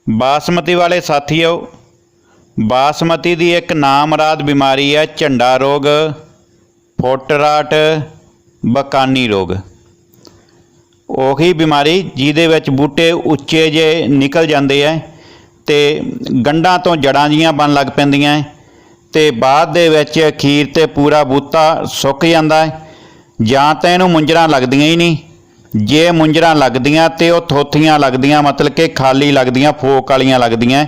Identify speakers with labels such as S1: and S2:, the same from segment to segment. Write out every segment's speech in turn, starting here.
S1: बासमती वाले साथियों, बासमती की एक नामराद बीमारी है झंडा रोग, फुट-राट, बकानी रोग। ਉਹੀ बीमारी ਜਿਹਦੇ ਵਿੱਚ बूटे ਉੱਚੇ ਜੇ निकल जाते हैं तो गंढां तो जड़ां जिहियां बन लग पैंदियां ते बाद दे विच अखीर ते पूरा बूटा सुक जाता है जां तां इहनूं मुंजरां लगदियां ही नहीं। जे मुंजरां लगदियां ते ओह थोथियां लगदियां, मतलब कि खाली लगदियां, फोक वालियां लगदियां।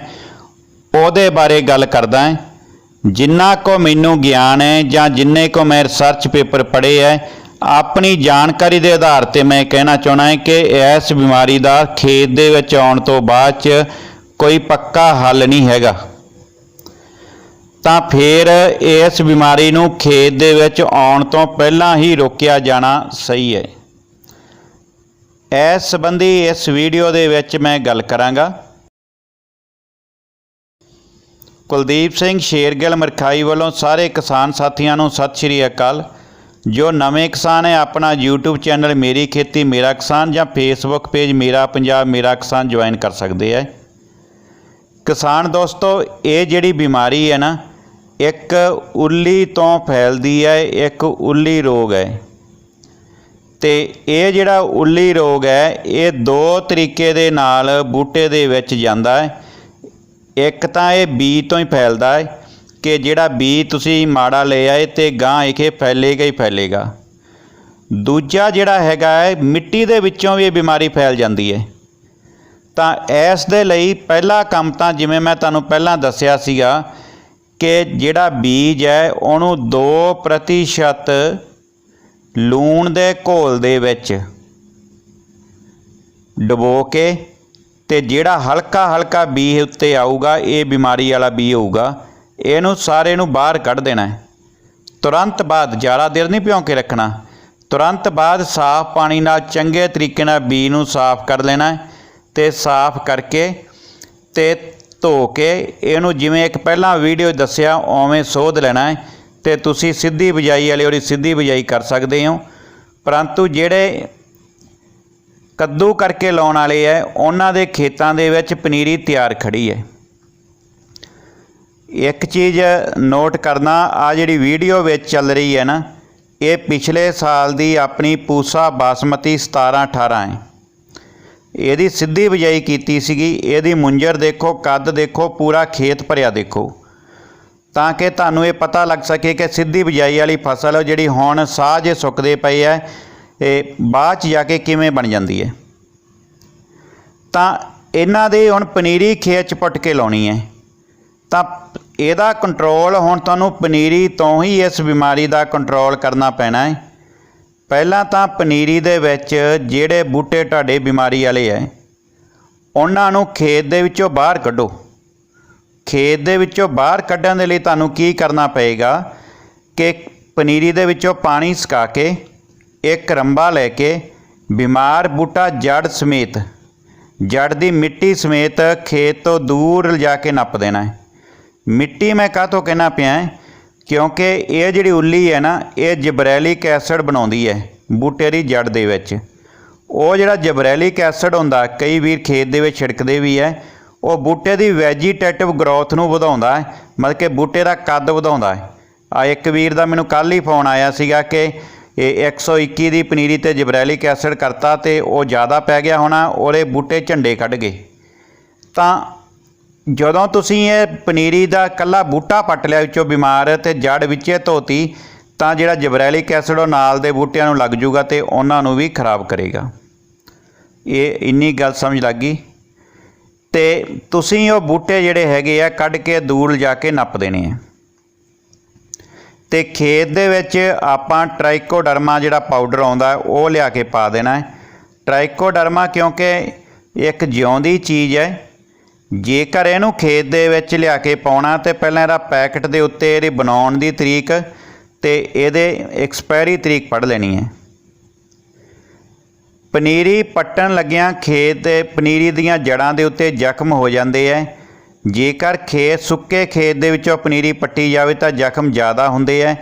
S1: ਉਹਦੇ बारे गल करदा है। जिन्ना को मैनूं ज्ञान है जां जिन्ने को मैं रिसर्च पेपर पढ़े है, अपनी जानकारी के आधार पर मैं कहना चाहना है कि इस बीमारी का खेत दे विच आउण तो बाद च कोई पक्का हल नहीं हैगा। तां फिर इस बीमारी नूं खेत दे विच आउण तो पहलां ही रोकिया जाना सही है। इस संबंधी इस वीडियो दे विच मैं गल करांगा। कुलदीप सिंह शेरगिल मरखाई वालों सारे किसान साथियों नूं सत श्री अकाल। जो नवे किसान है अपना यूट्यूब चैनल मेरी खेती मेरा किसान या फेसबुक पेज मेरा पंजाब मेरा किसान ज्वाइन कर सकते हैं। किसान दोस्तों, ये जिहड़ी बीमारी है ना, एक उल्ली तो फैलदी है, एक उल्ली रोग है। तो ये जिहड़ा उल्ली रोग है ये दो तरीके दे नाल बूटे दे विच जांदा है। एक तो ये बीज तो ही फैलदा है कि जिहड़ा बीज तुसी माड़ा ले आए तो गां ये फैलेगा ही फैलेगा। दूजा जिहड़ा हैगा है मिट्टी दे विच्चों भी ये बीमारी फैल जाती है। तो इस दे लई पहला काम तो जिवें मैं तुहानूं पहलां दस्सिया सीगा कि जिहड़ा बीज है उहनूं 2% लूण दे घोल दे विच डुबो के ते जिहड़ा हल्का हल्का बीज उत्ते आऊगा ये बीमारी वाला बीज होऊगा, इहनूं सारे नूं बाहर कढ़ देना है। तुरंत बाद ज़्यादा देर नहीं भ्यों के रखना, तुरंत बाद साफ पानी नाल चंगे तरीके नाल बीज नूं साफ कर लेना है। ते साफ करके ते धो के इहनूं जिवें एक पहलां वीडियो दस्सिया उवें सोध लेना है। ते तुसीं सीधी बिजाई वाली और सीधी बिजाई कर सकते हो। परंतु जिहड़े कद्दू करके लाउण वाले है उन्हां दे खेतां दे विच पनीरी तैयार खड़ी है। एक चीज़ नोट करना, आ जिहड़ी वीडियो विच चल रही है ना, ये पिछले साल दी अपनी पूसा बासमती 17-18 है। ਇਹਦੀ ਸਿੱਧੀ ਬਿਜਾਈ ਕੀਤੀ ਸੀਗੀ। ਇਹਦੀ ਮੁੰਜਰ ਦੇਖੋ, ਕੱਦ ਦੇਖੋ, ਪੂਰਾ ਖੇਤ ਭਰਿਆ ਦੇਖੋ, ਤਾਂ ਕਿ ਤੁਹਾਨੂੰ ਇਹ ਪਤਾ ਲੱਗ ਸਕੇ ਕਿ ਸਿੱਧੀ ਬਿਜਾਈ ਵਾਲੀ ਫਸਲ ਜਿਹੜੀ ਹੁਣ ਸਾਹ ਜੇ ਸੁੱਕਦੇ ਪਏ ਹੈ ਇਹ ਬਾਅਦ 'ਚ ਜਾ ਕੇ ਕਿਵੇਂ ਬਣ ਜਾਂਦੀ ਹੈ। ਤਾਂ ਇਹਨਾਂ ਦੇ ਹੁਣ ਪਨੀਰੀ ਖੇਤ 'ਚ ਪੁੱਟ ਕੇ ਲਾਉਣੀ ਹੈ। ਤਾਂ ਇਹਦਾ ਕੰਟਰੋਲ ਹੁਣ ਤੁਹਾਨੂੰ ਪਨੀਰੀ ਤੋਂ ਹੀ ਇਸ ਬਿਮਾਰੀ ਦਾ ਕੰਟਰੋਲ ਕਰਨਾ ਪੈਣਾ ਹੈ। ਪਹਿਲਾਂ ਤਾਂ ਪਨੀਰੀ ਦੇ ਵਿੱਚ ਜਿਹੜੇ ਬੂਟੇ ਤੁਹਾਡੇ ਬਿਮਾਰੀ ਵਾਲੇ ਹੈ ਉਹਨਾਂ ਨੂੰ ਖੇਤ ਦੇ ਵਿੱਚੋਂ ਬਾਹਰ ਕੱਢੋ। ਖੇਤ ਦੇ ਵਿੱਚੋਂ ਬਾਹਰ ਕੱਢਣ ਦੇ ਲਈ ਤੁਹਾਨੂੰ ਕੀ ਕਰਨਾ ਪਏਗਾ ਕਿ ਪਨੀਰੀ ਦੇ ਵਿੱਚੋਂ ਪਾਣੀ ਸੁਕਾ ਕੇ ਇੱਕ ਰੰਬਾ ਲੈ ਕੇ ਬਿਮਾਰ ਬੂਟਾ ਜੜ ਸਮੇਤ, ਜੜ ਦੀ ਮਿੱਟੀ ਸਮੇਤ ਖੇਤ ਤੋਂ ਦੂਰ ਲਿਜਾ ਕੇ ਨੱਪ ਦੇਣਾ ਹੈ। ਮਿੱਟੀ मैं काहतों कहना पिया है क्योंकि ये जिहड़ी उल्ली है ना, ये जबरैलिक एसिड बनाउंदी है बूटे की जड़ दे विच। वो जिहड़ा जबरैलिक एसिड हुंदा कई वीर खेत दे विच छिड़कदे भी है, वो बूटे की वैजीटेटिव ग्रोथ नूं वधाउंदा है, मतलब कि बूटे का कद वधाउंदा है। आ एक वीर दा मैनूं कल ही फोन आया सीगा कि 121 की पनीरी ते जबरैलिक एसिड करता तो वो ज़्यादा पै गया होना, ਉਹਦੇ बूटे झंडे कढ़ गए। तो ਜਦੋਂ ਤੁਸੀਂ ਇਹ ਪਨੀਰੀ ਦਾ ਇਕੱਲਾ ਬੂਟਾ ਪੱਟ ਲਿਆ ਵਿੱਚੋਂ ਬਿਮਾਰ ਤੇ ਜੜ ਵਿੱਚੇ ਧੋਤੀ, ਤਾਂ ਜਿਹੜਾ ਜਬਰੈਲਿਕ ਐਸਿਡ ਉਹ ਨਾਲ ਦੇ ਬੂਟਿਆਂ ਨੂੰ ਲੱਗ ਜੂਗਾ ਤੇ ਉਹਨਾਂ ਨੂੰ ਵੀ ਖਰਾਬ ਕਰੇਗਾ। ਇਹ ਇੰਨੀ ਗੱਲ ਸਮਝ ਲੱਗ ਗਈ। ਤੇ ਤੁਸੀਂ ਉਹ ਬੂਟੇ ਜਿਹੜੇ ਹੈਗੇ ਆ ਕੱਢ ਕੇ ਦੂਰ ਲਿਜਾ ਕੇ ਨੱਪ ਦੇਣੇ ਆ। ਤੇ ਖੇਤ ਦੇ ਵਿੱਚ ਆਪਾਂ ਟ੍ਰਾਈਕੋਡਰਮਾ ਜਿਹੜਾ ਪਾਊਡਰ ਆਉਂਦਾ ਉਹ ਲਿਆ ਕੇ ਪਾ ਦੇਣਾ ਹੈ। ਟ੍ਰਾਈਕੋਡਰਮਾ ਕਿਉਂਕਿ ਇੱਕ ਜਿਉਂਦੀ ਚੀਜ਼ ਹੈ। जेकर इनू खेत दे विच लिया के पाउणा तो पहलां इहदा पैकेट दे उत्ते इहदी बनाउण दी तरीक ते इहदे एक्सपायरी तरीक पढ़ लेनी है। पनीरी पट्टन लग्गियां खेत दे पनीरी दीयां जड़ां दे उत्ते जख्म हो जाते हैं। जेकर खेत सुक्के खेत दे विचों पनीरी पट्टी जाए तो जख्म ज़्यादा हुंदे है।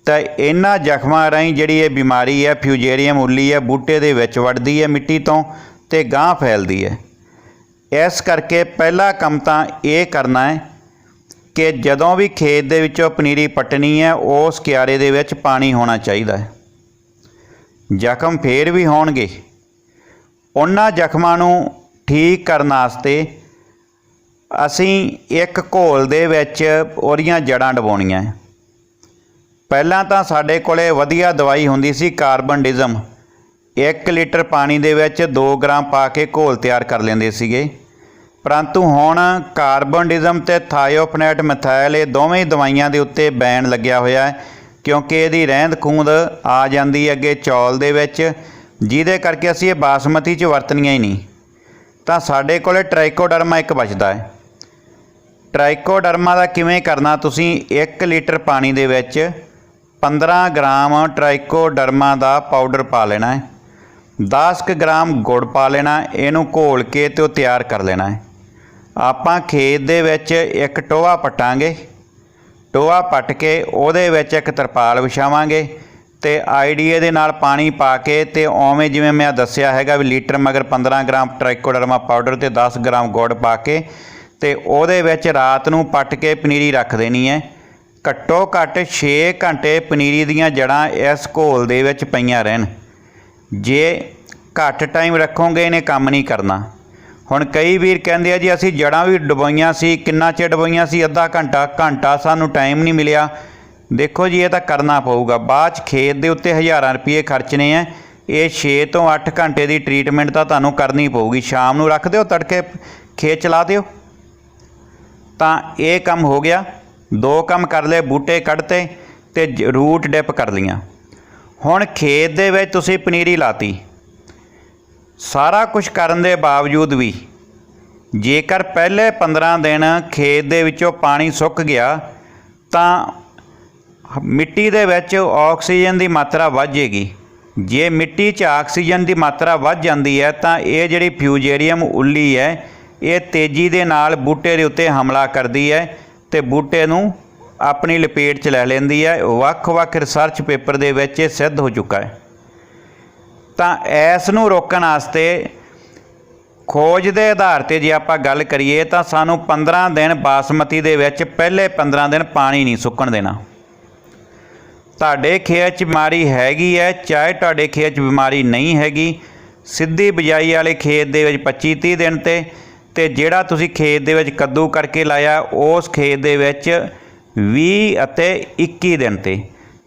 S1: तो इन्हां जख्मां राहीं जिहड़ी ये बीमारी है फ्यूजेरियम उल्ली है बूटे दे विच वड़दी है मिट्टी तो ते गांह फैलदी है। इस करके पहला काम तो ये करना है कि जदों भी खेत दे विचों पनीरी पटनी है उस क्यारे दे विच पानी होना चाहिए है। जख्म फिर भी होणगे, उन्हां जख्मां नूं ठीक करन वास्ते असीं एक घोल दे विच उहदियां जड़ां डबाउणीआं है। पहलां तां साडे कोले वधिया दवाई हुंदी सी कार्बनडिज़म, 1 लीटर पानी दे विच 2 ग्राम पा के घोल तैयार कर लैंदे सीगे। परंतु हुण कार्बनडिज़म ते थायोफनेट मिथाइल ये दोवें दवाइयां दे उत्ते बैन लग्या होया है, क्योंकि इहदी रहंद खूंद आ जांदी है अगे चौल दे विच, जिहदे करके असीं ये बासमती च वरतणीआं ही नहीं। तां साडे कोले ट्राइकोडर्मा एक बचदा है। ट्राइकोडर्मा दा किवें करना, तुसीं 1 लीटर पानी दे विच 15 ग्राम ट्राइकोडर्मा दा पाउडर पा लेना है, 10 ग्राम गुड़ पा लेना, इहनूं घोल के ते तैयार कर लेना है। आपां खेत दे विच एक टोआ पटांगे, टोआ पट के उहदे विच एक तरपाल विछावांगे ते आईडीए दे नाल पानी पा के ते उवें जिवें मैं दस्सिया हैगा भी लीटर मगर 15 ग्राम ट्राइकोडर्मा पाउडर ते 10 ग्राम गुड़ पा के ते उहदे विच रात नूं पट के पनीरी रख देनी है। घट्टो घट्ट 6 घंटे पनीरी दीयां जड़ां इस घोल दे विच पईयां रहन। जे घट टाइम रखोगे इन्हें काम नहीं करना। हुण कई वीर कहंदे आ जी असीं जड़ां भी डबोईआं सी, किन्ना चिर डबोईआं सी, अद्धा घंटा सानूं टाइम नहीं मिलिया। देखो जी ये तो करना पऊगा, बाद खेत दे उत्ते हज़ारां रुपये खर्चने हैं। ये 6 तो 8 घंटे की ट्रीटमेंट तो तुहानूं करनी पऊगी। शाम नूं रख दिओ, तड़के खेत चला दिओ, तां ये काम हो गया। 2 काम कर ले, बूटे कढ़ते ते रूट डिप कर लियां। हुण खेत दे विच तुसीं पनीरी लाती, सारा कुछ करन दे बावजूद भी जेकर पहले 15 दिन खेत दे विचों पानी सुक गया तां मिट्टी दे विच ऑक्सीजन की मात्रा वध जाएगी। जे मिट्टी च ऑक्सीजन की मात्रा वध जाती है तां ये जिहड़ी फ्यूजेरियम उल्ली है ये तेज़ी दे नाल बूटे दे उत्ते हमला करती है ते बूटे नूं अपनी लपेट च लै लैंदी है। वख-वख रिसर्च पेपर दे विच सिद्ध हो चुका है। तां इस नूं रोकण वास्ते खोज दे आधार ते जे आपां गल करिए तां सानूं 15 दिन बासमती दे विच पहले 15 दिन पानी नहीं सुकण देना। तुहाडे खेत च बीमारी हैगी है, चाहे तुहाडे खेत च बीमारी नहीं हैगी, सीधी बिजाई वाले खेत दे विच 25-30 दिन ते जिहड़ा तुसीं खेत दे विच कद्दू करके लाया उस खेत दे विच 20 ਅਤੇ 21 दिन ते,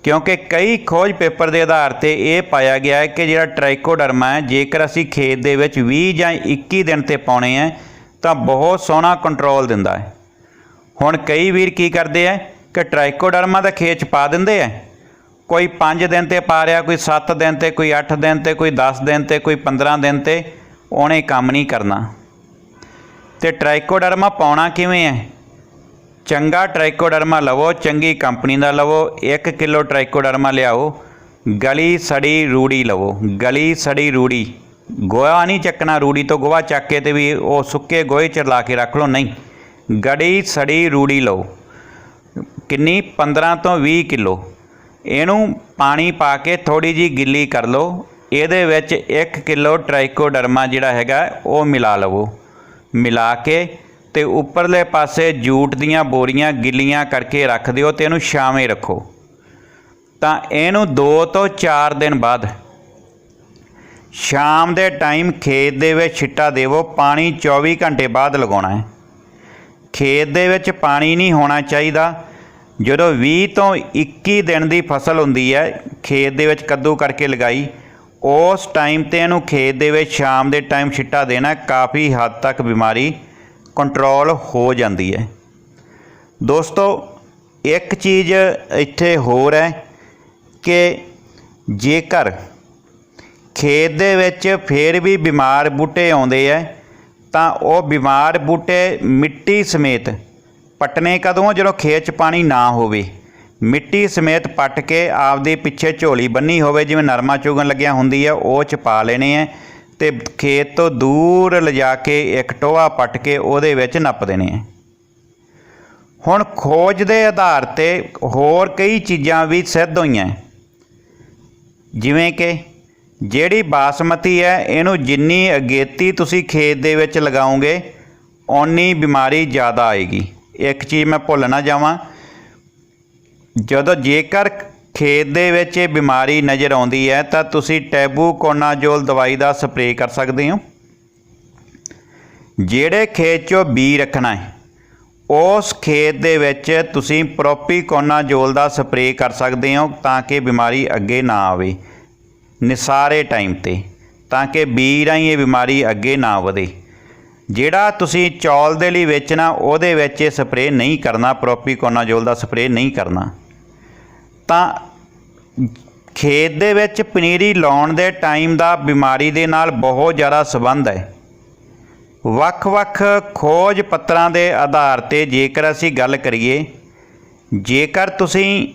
S1: क्योंकि कई खोज पेपर के आधार पर यह पाया गया है कि जिहड़ा ट्राइकोडर्मा है जेकर असी खेत दे विच 20 ਜਾਂ 21 दिन ते पाउणे हैं तो बहुत सोहना कंट्रोल दिंदा है। हुण कई वीर की करते हैं कि ट्राइकोडर्मा तो खेत च पा दिंदे है, कोई 5 दिन ते पा रहा, कोई 7 दिन ते, कोई 8 दिन ते, कोई 10 दिन ते, कोई 15 दिन ते, उन्हें काम नहीं करना। तो ट्राइकोडर्मा पाउणा किवें है? चंगा ट्राइकोडर्मा लवो, चंगी कंपनी का लवो। 1 किलो ट्राइकोडर्मा लियाओ, गली सड़ी रूड़ी लवो। गली सड़ी रूड़ी, गोहा नहीं चकना, रूड़ी तो गोहा चक के तो भी वो सुक्के गोहे च ला के रख लो, नहीं, गली सड़ी रूड़ी लो। किन्नी? 15 तो 20 किलो। इनू पानी पा के थोड़ी जी गिल्ली कर लो, ये 1 किलो ट्राइकोडर्मा जिहड़ा हैगा वो मिला लवो। मिला के ते उपरले पासे जूट दीयां बोरियां गिल्लियां करके रख दिओ ते इहनूं छावें रखो। तां इहनूं 2 तो 4 दिन बाद शाम दे टाइम खेत दे विच छिट्टा देवो। पानी 24 घंटे बाद लगाउणा है। खेत दे विच पानी नहीं होना चाहिए। जदों 20 तो 21 दिन की फसल हुंदी है, खेत दे विच कद्दू करके लगाई, उस टाइम ते इहनूं खेत दे विच शाम दे टाइम छिट्टा देना, काफ़ी हद तक बीमारी कंट्रोल हो जाती है। दोस्तों एक चीज़ इत्थे होर है कि जेकर खेत दे विच फिर भी बीमार बूटे आउंदे है तां वो बीमार बूटे मिट्टी समेत पटने कदों? जदों खेत च पानी ना होवे, मिट्टी समेत पट के आपदे पिछे झोली बन्नी होवे, जिवें नरमा चुगन लग्या हुंदी है, वो च पा लेने हैं ते खेत तो दूर लिजा के एक टोआ पट के उहदे विच नप देने हैं। हुण खोज दे आधार ते होर कई चीज़ां भी सिद्ध होईयां, जिवें कि ਜਿਹੜੀ ਬਾਸਮਤੀ ਹੈ ਇਹਨੂੰ ਜਿੰਨੀ ਅਗੇਤੀ ਤੁਸੀਂ ਖੇਤ ਦੇ ਵਿੱਚ ਲਗਾਓਗੇ ਓਨੀ ਬਿਮਾਰੀ ਜ਼ਿਆਦਾ ਆਏਗੀ। ਇੱਕ ਚੀਜ਼ ਮੈਂ ਭੁੱਲ ਨਾ ਜਾਵਾਂ, ਜਦੋਂ ਜੇਕਰ ਖੇਤ ਦੇ ਵਿੱਚ ਇਹ ਬਿਮਾਰੀ ਨਜ਼ਰ ਆਉਂਦੀ ਹੈ ਤਾਂ ਤੁਸੀਂ ਟੈਬੂਕੋਨਾਜ਼ੋਲ ਦਵਾਈ ਦਾ ਸਪਰੇਅ ਕਰ ਸਕਦੇ ਹੋ। ਜਿਹੜੇ ਖੇਤ 'ਚੋਂ ਬੀ ਰੱਖਣਾ ਹੈ ਉਸ ਖੇਤ ਦੇ ਵਿੱਚ ਤੁਸੀਂ ਪ੍ਰੋਪੀਕੋਨਾਜ਼ੋਲ ਦਾ ਸਪਰੇਅ ਕਰ ਸਕਦੇ ਹੋ ਤਾਂ ਕਿ ਬਿਮਾਰੀ ਅੱਗੇ ਨਾ ਆਵੇ ਨਿਸਾਰੇ ਟਾਈਮ 'ਤੇ, ਤਾਂ ਕਿ ਬੀ ਰਾਹੀਂ ਇਹ ਬਿਮਾਰੀ ਅੱਗੇ ਨਾ ਵਧੇ। ਜਿਹੜਾ ਤੁਸੀਂ ਚੌਲ ਦੇ ਲਈ ਵੇਚਣਾ ਉਹਦੇ ਵਿੱਚ ਇਹ ਸਪਰੇਅ ਨਹੀਂ ਕਰਨਾ, ਪ੍ਰੋਪੀਕੋਨਾਜ਼ੋਲ ਦਾ ਸਪਰੇਅ ਨਹੀਂ ਕਰਨਾ। ਤਾਂ ਖੇਤ ਦੇ ਵਿੱਚ ਪਨੀਰੀ ਲਾਉਣ ਦੇ ਟਾਈਮ ਦਾ ਬਿਮਾਰੀ ਦੇ ਨਾਲ ਬਹੁਤ ਜ਼ਿਆਦਾ ਸੰਬੰਧ ਹੈ। ਵੱਖ-ਵੱਖ ਖੋਜ ਪੱਤਰਾਂ ਦੇ ਆਧਾਰ 'ਤੇ ਜੇਕਰ ਅਸੀਂ ਗੱਲ ਕਰੀਏ, ਜੇਕਰ ਤੁਸੀਂ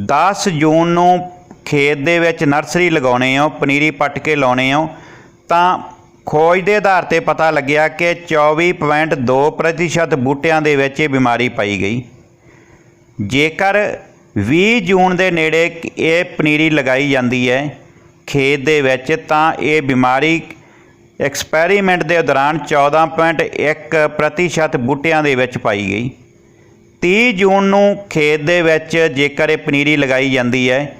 S1: 10 ਜੂਨ ਨੂੰ ਖੇਤ ਦੇ ਵਿੱਚ ਨਰਸਰੀ ਲਗਾਉਣੇ ਹੋ, ਪਨੀਰੀ ਪੱਟ ਕੇ ਲਾਉਣੇ ਹੋ, ਤਾਂ ਖੋਜ ਦੇ ਆਧਾਰ 'ਤੇ ਪਤਾ ਲੱਗਿਆ ਕਿ 24.2% ਬੂਟਿਆਂ ਦੇ ਵਿੱਚ ਇਹ ਬਿਮਾਰੀ ਪਾਈ ਗਈ। ਜੇਕਰ 20 ਜੂਨ ਦੇ ਨੇੜੇ ਇਹ ਪਨੀਰੀ ਲਗਾਈ ਜਾਂਦੀ ਹੈ ਖੇਤ ਦੇ ਵਿੱਚ ਤਾਂ ਇਹ ਬਿਮਾਰੀ ਐਕਸਪੈਰੀਮੈਂਟ ਦੇ ਦੌਰਾਨ 14.1% ਬੂਟਿਆਂ ਦੇ ਵਿੱਚ ਪਾਈ ਗਈ। 30 ਜੂਨ ਨੂੰ ਖੇਤ ਦੇ ਵਿੱਚ ਜੇਕਰ ਇਹ ਪਨੀਰੀ ਲਗਾਈ ਜਾਂਦੀ ਹੈ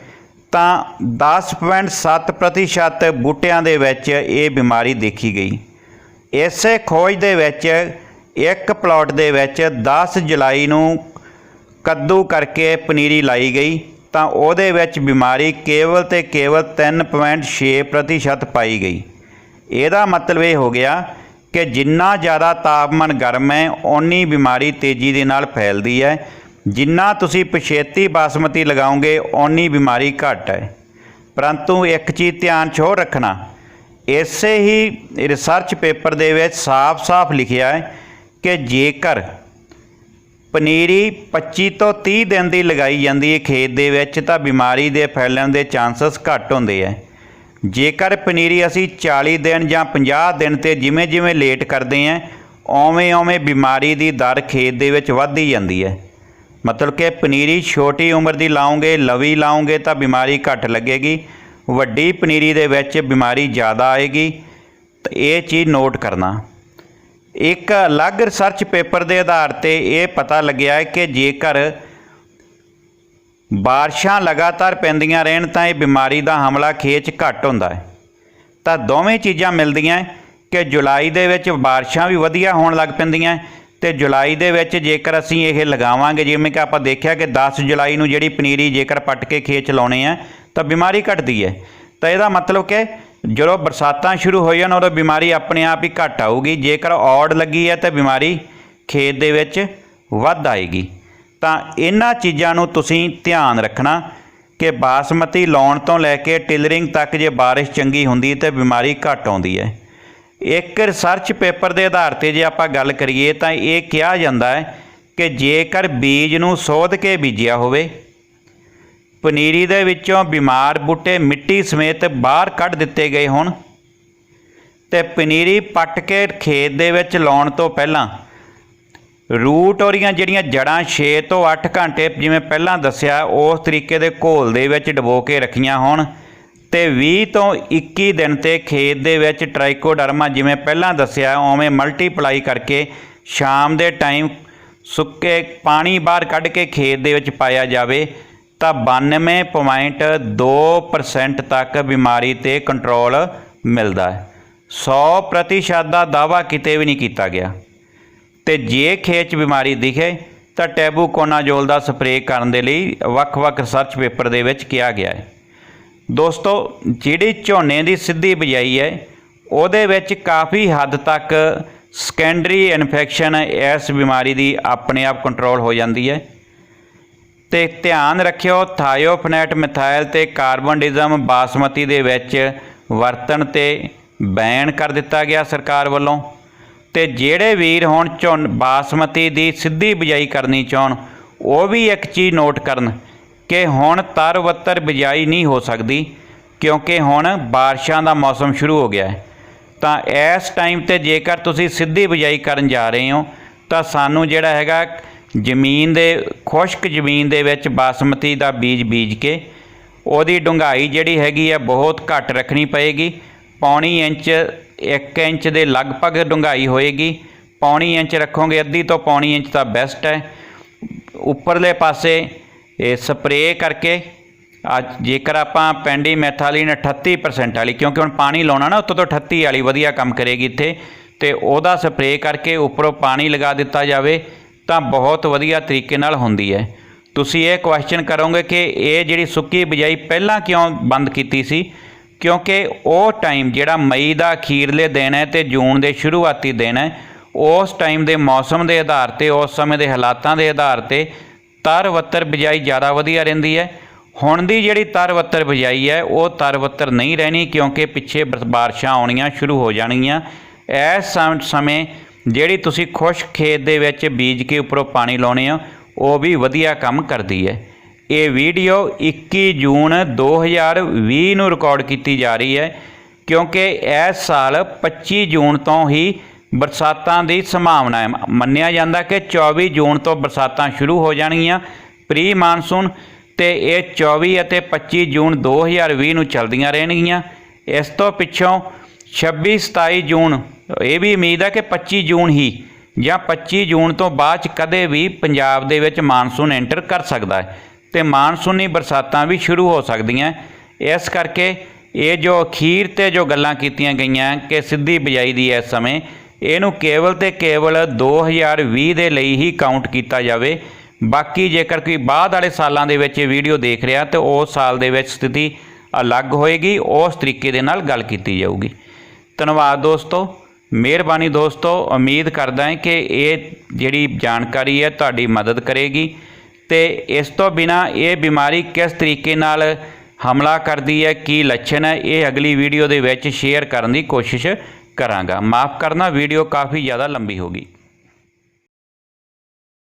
S1: ਤਾਂ 10.7% ਬੂਟਿਆਂ ਦੇ ਵਿੱਚ ਇਹ ਬਿਮਾਰੀ ਦੇਖੀ ਗਈ। ਇਸੇ ਖੋਜ ਦੇ ਵਿੱਚ ਇੱਕ ਪਲਾਟ ਦੇ ਵਿੱਚ 10 ਜੁਲਾਈ ਨੂੰ ਕੱਦੂ ਕਰਕੇ ਪਨੀਰੀ ਲਾਈ ਗਈ ਤਾਂ ਉਹਦੇ ਵਿੱਚ ਬਿਮਾਰੀ ਕੇਵਲ ਤੇ ਕੇਵਲ 3.6% ਪਾਈ ਗਈ। ਇਹਦਾ ਮਤਲਬ ਇਹ ਹੋ ਗਿਆ ਕਿ ਜਿੰਨਾ ਜ਼ਿਆਦਾ ਤਾਪਮਾਨ ਗਰਮ ਹੈ ਓਨੀ ਬਿਮਾਰੀ ਤੇਜ਼ੀ ਦੇ ਨਾਲ ਫੈਲਦੀ ਹੈ। ਜਿੰਨਾ ਤੁਸੀਂ ਪਛੇਤੀ ਬਾਸਮਤੀ ਲਗਾਓਗੇ ਓਨੀ ਬਿਮਾਰੀ ਘੱਟ ਹੈ। ਪਰੰਤੂ ਇੱਕ ਚੀਜ਼ ਧਿਆਨ 'ਚ ਹੋਰ ਰੱਖਣਾ, ਇਸੇ ਹੀ ਰਿਸਰਚ ਪੇਪਰ ਦੇ ਵਿੱਚ ਸਾਫ਼-ਸਾਫ਼ ਲਿਖਿਆ ਹੈ ਕਿ ਜੇਕਰ ਪਨੀਰੀ 25 ਤੋਂ 30 ਦਿਨ ਦੀ ਲਗਾਈ ਜਾਂਦੀ ਹੈ ਖੇਤ ਦੇ ਵਿੱਚ ਤਾਂ ਬਿਮਾਰੀ ਦੇ ਫੈਲਣ ਦੇ ਚਾਂਸਸ ਘੱਟ ਹੁੰਦੇ ਹੈ। ਜੇਕਰ ਪਨੀਰੀ ਅਸੀਂ 40 ਦਿਨ ਜਾਂ 50 ਦਿਨ 'ਤੇ ਜਿਵੇਂ ਜਿਵੇਂ ਲੇਟ ਕਰਦੇ ਹਾਂ ਉਵੇਂ ਬਿਮਾਰੀ ਦੀ ਦਰ ਖੇਤ ਦੇ ਵਿੱਚ ਵੱਧਦੀ ਜਾਂਦੀ ਹੈ। ਮਤਲਬ ਕਿ ਪਨੀਰੀ ਛੋਟੀ ਉਮਰ ਦੀ ਲਾਓਗੇ, ਲਵੀ ਲਾਓਗੇ ਤਾਂ ਬਿਮਾਰੀ ਘੱਟ ਲੱਗੇਗੀ, ਵੱਡੀ ਪਨੀਰੀ ਦੇ ਵਿੱਚ ਬਿਮਾਰੀ ਜ਼ਿਆਦਾ ਆਏਗੀ। ਤਾਂ ਇਹ ਚੀਜ਼ ਨੋਟ ਕਰਨਾ। ਇੱਕ ਅਲੱਗ ਰਿਸਰਚ ਪੇਪਰ ਦੇ ਆਧਾਰ 'ਤੇ ਇਹ ਪਤਾ ਲੱਗਿਆ ਹੈ ਕਿ ਜੇਕਰ ਬਾਰਿਸ਼ਾਂ ਲਗਾਤਾਰ ਪੈਂਦੀਆਂ ਰਹਿਣ ਤਾਂ ਇਹ ਬਿਮਾਰੀ ਦਾ ਹਮਲਾ ਖੇਤ 'ਚ ਘੱਟ ਹੁੰਦਾ ਹੈ। ਤਾਂ ਦੋਵੇਂ ਚੀਜ਼ਾਂ ਮਿਲਦੀਆਂ ਕਿ ਜੁਲਾਈ ਦੇ ਵਿੱਚ ਬਾਰਿਸ਼ਾਂ ਵੀ ਵਧੀਆ ਹੋਣ ਲੱਗ ਪੈਂਦੀਆਂ ਅਤੇ ਜੁਲਾਈ ਦੇ ਵਿੱਚ ਜੇਕਰ ਅਸੀਂ ਇਹ ਲਗਾਵਾਂਗੇ, ਜਿਵੇਂ ਕਿ ਆਪਾਂ ਦੇਖਿਆ ਕਿ 10 ਜੁਲਾਈ ਨੂੰ ਜਿਹੜੀ ਪਨੀਰੀ ਜੇਕਰ ਪੱਟ ਕੇ ਖੇਤ 'ਚ ਲਾਉਣੇ ਆ ਤਾਂ ਬਿਮਾਰੀ ਘਟਦੀ ਹੈ। ਤਾਂ ਇਹਦਾ ਮਤਲਬ ਕਿ ਜਦੋਂ ਬਰਸਾਤਾਂ ਸ਼ੁਰੂ ਹੋ ਜਾਣ ਉਦੋਂ ਬਿਮਾਰੀ ਆਪਣੇ ਆਪ ਹੀ ਘੱਟ ਆਊਗੀ। ਜੇਕਰ ਔੜ ਲੱਗੀ ਹੈ ਤਾਂ ਬਿਮਾਰੀ ਖੇਤ ਦੇ ਵਿੱਚ ਵੱਧ ਆਏਗੀ। ਤਾਂ ਇਹਨਾਂ ਚੀਜ਼ਾਂ ਨੂੰ ਤੁਸੀਂ ਧਿਆਨ ਰੱਖਣਾ ਕਿ ਬਾਸਮਤੀ ਲਾਉਣ ਤੋਂ ਲੈ ਕੇ ਟਿਲਰਿੰਗ ਤੱਕ ਜੇ ਬਾਰਿਸ਼ ਚੰਗੀ ਹੁੰਦੀ ਤਾਂ ਬਿਮਾਰੀ ਘੱਟ ਆਉਂਦੀ ਹੈ। ਇੱਕ ਰਿਸਰਚ ਪੇਪਰ ਦੇ ਆਧਾਰ 'ਤੇ ਜੇ ਆਪਾਂ ਗੱਲ ਕਰੀਏ ਤਾਂ ਇਹ ਕਿਹਾ ਜਾਂਦਾ ਹੈ ਕਿ ਜੇਕਰ ਬੀਜ ਨੂੰ ਸੋਧ ਕੇ ਬੀਜਿਆ ਹੋਵੇ, ਪਨੀਰੀ ਦੇ ਵਿੱਚੋਂ ਬਿਮਾਰ ਬੂਟੇ ਮਿੱਟੀ ਸਮੇਤ ਬਾਹਰ ਕੱਢ ਦਿੱਤੇ ਗਏ ਹੋਣ ਅਤੇ ਪਨੀਰੀ ਪੱਟ ਕੇ ਖੇਤ ਦੇ ਵਿੱਚ ਲਾਉਣ ਤੋਂ ਪਹਿਲਾਂ ਰੂਟ ਉਹਦੀਆਂ ਜਿਹੜੀਆਂ ਜੜ੍ਹਾਂ 6 ਤੋਂ 8 ਘੰਟੇ ਜਿਵੇਂ ਪਹਿਲਾਂ ਦੱਸਿਆ ਉਸ ਤਰੀਕੇ ਦੇ ਘੋਲ ਦੇ ਵਿੱਚ ਡੁਬੋ ਕੇ ਰੱਖੀਆਂ ਹੋਣ ਅਤੇ 20 ਤੋਂ 21 ਦਿਨ 'ਤੇ ਖੇਤ ਦੇ ਵਿੱਚ ਟ੍ਰਾਈਕੋਡਰਮਾ ਜਿਵੇਂ ਪਹਿਲਾਂ ਦੱਸਿਆ ਉਵੇਂ ਮਲਟੀਪਲਾਈ ਕਰਕੇ ਸ਼ਾਮ ਦੇ ਟਾਈਮ ਸੁੱਕੇ ਪਾਣੀ ਬਾਹਰ ਕੱਢ ਕੇ ਖੇਤ ਦੇ ਵਿੱਚ ਪਾਇਆ ਜਾਵੇ ਤਾਂ 92.2% ਤੱਕ ਬਿਮਾਰੀ 'ਤੇ ਕੰਟਰੋਲ ਮਿਲਦਾ ਹੈ। 100% ਦਾ ਦਾਅਵਾ ਕਿਤੇ ਵੀ ਨਹੀਂ ਕੀਤਾ ਗਿਆ। ਅਤੇ ਜੇ ਖੇਤ 'ਚ ਬਿਮਾਰੀ ਦਿਖੇ ਤਾਂ ਟੈਬੂਕੋਨਾਜ਼ੋਲ ਦਾ ਸਪਰੇਅ ਕਰਨ ਦੇ ਲਈ ਵੱਖ-ਵੱਖ ਰਿਸਰਚ ਪੇਪਰ ਦੇ ਵਿੱਚ ਕਿਹਾ ਗਿਆ ਹੈ। ਦੋਸਤੋ, ਜਿਹੜੀ ਝੋਨੇ ਦੀ ਸਿੱਧੀ ਬਿਜਾਈ ਹੈ ਉਹਦੇ ਵਿੱਚ ਕਾਫੀ ਹੱਦ ਤੱਕ ਸੈਕੰਡਰੀ ਇਨਫੈਕਸ਼ਨ ਇਸ ਬਿਮਾਰੀ ਦੀ ਆਪਣੇ ਆਪ ਕੰਟਰੋਲ ਹੋ ਜਾਂਦੀ ਹੈ। ਅਤੇ ਧਿਆਨ ਰੱਖਿਓ, ਥਾਇਓਫਨੈਟ ਮਿਥਾਇਲ ਅਤੇ ਕਾਰਬਨਡਿਜ਼ਮ ਬਾਸਮਤੀ ਦੇ ਵਿੱਚ ਵਰਤਣ 'ਤੇ ਬੈਨ ਕਰ ਦਿੱਤਾ ਗਿਆ ਸਰਕਾਰ ਵੱਲੋਂ। ਅਤੇ ਜਿਹੜੇ ਵੀਰ ਹੁਣ ਬਾਸਮਤੀ ਦੀ ਸਿੱਧੀ ਬਿਜਾਈ ਕਰਨੀ ਚਾਹੁਣ ਉਹ ਵੀ ਇੱਕ ਚੀਜ਼ ਨੋਟ ਕਰਨ ਕਿ ਹੁਣ ਤਰ-ਬੱਤਰ ਬਿਜਾਈ ਨਹੀਂ ਹੋ ਸਕਦੀ ਕਿਉਂਕਿ ਹੁਣ ਬਾਰਿਸ਼ਾਂ ਦਾ ਮੌਸਮ ਸ਼ੁਰੂ ਹੋ ਗਿਆ ਹੈ। ਤਾਂ ਇਸ ਟਾਈਮ 'ਤੇ ਜੇਕਰ ਤੁਸੀਂ ਸਿੱਧੀ ਬਿਜਾਈ ਕਰਨ ਜਾ ਰਹੇ ਹੋ ਤਾਂ ਸਾਨੂੰ ਜਿਹੜਾ ਹੈਗਾ ਜ਼ਮੀਨ ਦੇ ਖੁਸ਼ਕ ਜ਼ਮੀਨ ਦੇ ਵਿੱਚ ਬਾਸਮਤੀ ਦਾ ਬੀਜ ਕੇ ਉਹਦੀ ਡੂੰਘਾਈ ਜਿਹੜੀ ਹੈਗੀ ਹੈ ਬਹੁਤ ਘੱਟ ਰੱਖਣੀ ਪਏਗੀ। ਪੌਣੀ ਇੰਚ 1 ਇੰਚ ਦੇ ਲਗਭਗ ਡੂੰਘਾਈ ਹੋਏਗੀ। ਪੌਣੀ ਇੰਚ ਰੱਖੋਗੇ, ਅੱਧੀ ਤੋਂ ਪੌਣੀ ਇੰਚ ਤਾਂ ਬੈਸਟ ਹੈ। ਉੱਪਰਲੇ ਪਾਸੇ ਇਹ ਸਪਰੇਅ ਕਰਕੇ ਜੇਕਰ ਆਪਾਂ ਪੈਂਡੀਮੈਥਾਲੀਨ 38% ਵਾਲੀ, ਕਿਉਂਕਿ ਹੁਣ ਪਾਣੀ ਲਾਉਣਾ ਨਾ ਉੱਤੋਂ ਤੋਂ 38 ਵਾਲੀ ਵਧੀਆ ਕੰਮ ਕਰੇਗੀ ਇੱਥੇ, ਤੇ ਉਹਦਾ ਸਪਰੇਅ ਕਰਕੇ ਉੱਪਰੋਂ ਪਾਣੀ ਲਗਾ ਦਿੱਤਾ ਜਾਵੇ ਤਾਂ ਬਹੁਤ ਵਧੀਆ ਤਰੀਕੇ ਨਾਲ ਹੁੰਦੀ ਹੈ। ਤੁਸੀਂ ਇਹ ਕੁਐਸਚਨ ਕਰੋਗੇ ਕਿ ਇਹ ਜਿਹੜੀ ਸੁੱਕੀ ਬਿਜਾਈ ਪਹਿਲਾਂ ਕਿਉਂ ਬੰਦ ਕੀਤੀ ਸੀ? ਕਿਉਂਕਿ ਉਹ ਟਾਈਮ ਜਿਹੜਾ ਮਈ ਦਾ ਅਖੀਰਲੇ ਦਿਨ ਹੈ ਤੇ ਜੂਨ ਦੇ ਸ਼ੁਰੂਆਤੀ ਦਿਨ ਹੈ, ਉਸ ਟਾਈਮ ਦੇ ਮੌਸਮ ਦੇ ਆਧਾਰ 'ਤੇ, ਉਸ ਸਮੇਂ ਦੇ ਹਾਲਾਤਾਂ ਦੇ ਆਧਾਰ 'ਤੇ ਤਰ ਵੱਤਰ ਬਿਜਾਈ ਜ਼ਿਆਦਾ ਵਧੀਆ ਰਹਿੰਦੀ ਹੈ। ਹੁਣ ਦੀ ਜਿਹੜੀ ਤਰ ਵੱਤਰ ਬਿਜਾਈ ਹੈ ਉਹ ਤਰ ਵੱਤਰ ਨਹੀਂ ਰਹਿਣੀ, ਕਿਉਂਕਿ ਪਿੱਛੇ ਬਾਰਿਸ਼ਾਂ ਆਉਣੀਆਂ ਸ਼ੁਰੂ ਹੋ ਜਾਣਗੀਆਂ। ਇਸ ਸਮੇਂ ਜਿਹੜੀ ਤੁਸੀਂ ਖੁਸ਼ਕ ਖੇਤ ਦੇ ਵਿੱਚ ਬੀਜ ਕੇ ਉੱਪਰੋਂ ਪਾਣੀ ਲਾਉਣੇ ਆ, ਉਹ ਵੀ ਵਧੀਆ ਕੰਮ ਕਰਦੀ ਹੈ। ਇਹ ਵੀਡੀਓ 21 ਜੂਨ 2020 ਨੂੰ ਰਿਕਾਰਡ ਕੀਤੀ ਜਾ ਰਹੀ ਹੈ, ਕਿਉਂਕਿ ਇਸ ਸਾਲ 25 ਜੂਨ ਤੋਂ ਹੀ ਬਰਸਾਤਾਂ ਦੀ ਸੰਭਾਵਨਾ ਹੈ। ਮੰਨਿਆ ਜਾਂਦਾ ਕਿ 24 ਜੂਨ ਤੋਂ ਬਰਸਾਤਾਂ ਸ਼ੁਰੂ ਹੋ ਜਾਣਗੀਆਂ ਪ੍ਰੀ ਮਾਨਸੂਨ, ਤੇ ਇਹ 24 ਅਤੇ 25 ਜੂਨ 2020 ਨੂੰ ਚੱਲਦੀਆਂ ਰਹਿਣਗੀਆਂ। ਇਸ ਤੋਂ ਪਿੱਛੋਂ 26-27 ਜੂਨ, ਇਹ ਵੀ ਉਮੀਦ ਹੈ ਕਿ 25 ਜੂਨ ਹੀ ਜਾਂ 25 ਜੂਨ ਤੋਂ ਬਾਅਦ 'ਚ ਕਦੇ ਵੀ ਪੰਜਾਬ ਦੇ ਵਿੱਚ ਮਾਨਸੂਨ ਐਂਟਰ ਕਰ ਸਕਦਾ ਹੈ ਤੇ ਮਾਨਸੂਨੀ ਬਰਸਾਤਾਂ ਵੀ ਸ਼ੁਰੂ ਹੋ ਸਕਦੀਆਂ। ਇਸ ਕਰਕੇ ਇਹ ਜੋ ਅਖੀਰ 'ਤੇ ਜੋ ਗੱਲਾਂ ਕੀਤੀਆਂ ਗਈਆਂ ਕਿ ਸਿੱਧੀ ਬਿਜਾਈ ਦੀ ਇਸ ਸਮੇਂ, ਇਹਨੂੰ ਕੇਵਲ ਤੇ ਕੇਵਲ 2020 ਦੇ ਲਈ ਹੀ ਕਾਊਂਟ ਕੀਤਾ ਜਾਵੇ। ਬਾਕੀ ਜੇਕਰ ਕੋਈ ਬਾਅਦ ਵਾਲੇ ਸਾਲਾਂ ਦੇ ਵਿੱਚ ਇਹ ਵੀਡੀਓ ਦੇਖ ਰਿਹਾ ਤਾਂ ਉਸ ਸਾਲ ਦੇ ਵਿੱਚ ਸਥਿਤੀ ਅਲੱਗ ਹੋਏਗੀ, ਉਸ ਤਰੀਕੇ ਦੇ ਨਾਲ ਗੱਲ ਕੀਤੀ ਜਾਊਗੀ। ਧੰਨਵਾਦ ਦੋਸਤੋ, ਮਿਹਰਬਾਨੀ ਦੋਸਤੋ। ਉਮੀਦ ਕਰਦਾ ਹਾਂ ਕਿ ਇਹ ਜਿਹੜੀ ਜਾਣਕਾਰੀ ਹੈ ਤੁਹਾਡੀ ਮਦਦ ਕਰੇਗੀ, ਤੇ ਇਸ ਤੋਂ ਬਿਨਾਂ ਇਹ ਬਿਮਾਰੀ ਕਿਸ ਤਰੀਕੇ ਨਾਲ ਹਮਲਾ ਕਰਦੀ ਹੈ, ਕੀ ਲੱਛਣ ਹੈ, ਇਹ ਅਗਲੀ ਵੀਡੀਓ ਦੇ ਵਿੱਚ ਸ਼ੇਅਰ ਕਰਨ ਦੀ ਕੋਸ਼ਿਸ਼ ਕਰਾਂਗਾ। ਮਾफ़ ਕਰਨਾ, ਵੀਡੀਓ ਕਾफ़ी ज़्यादा लंबी होगी।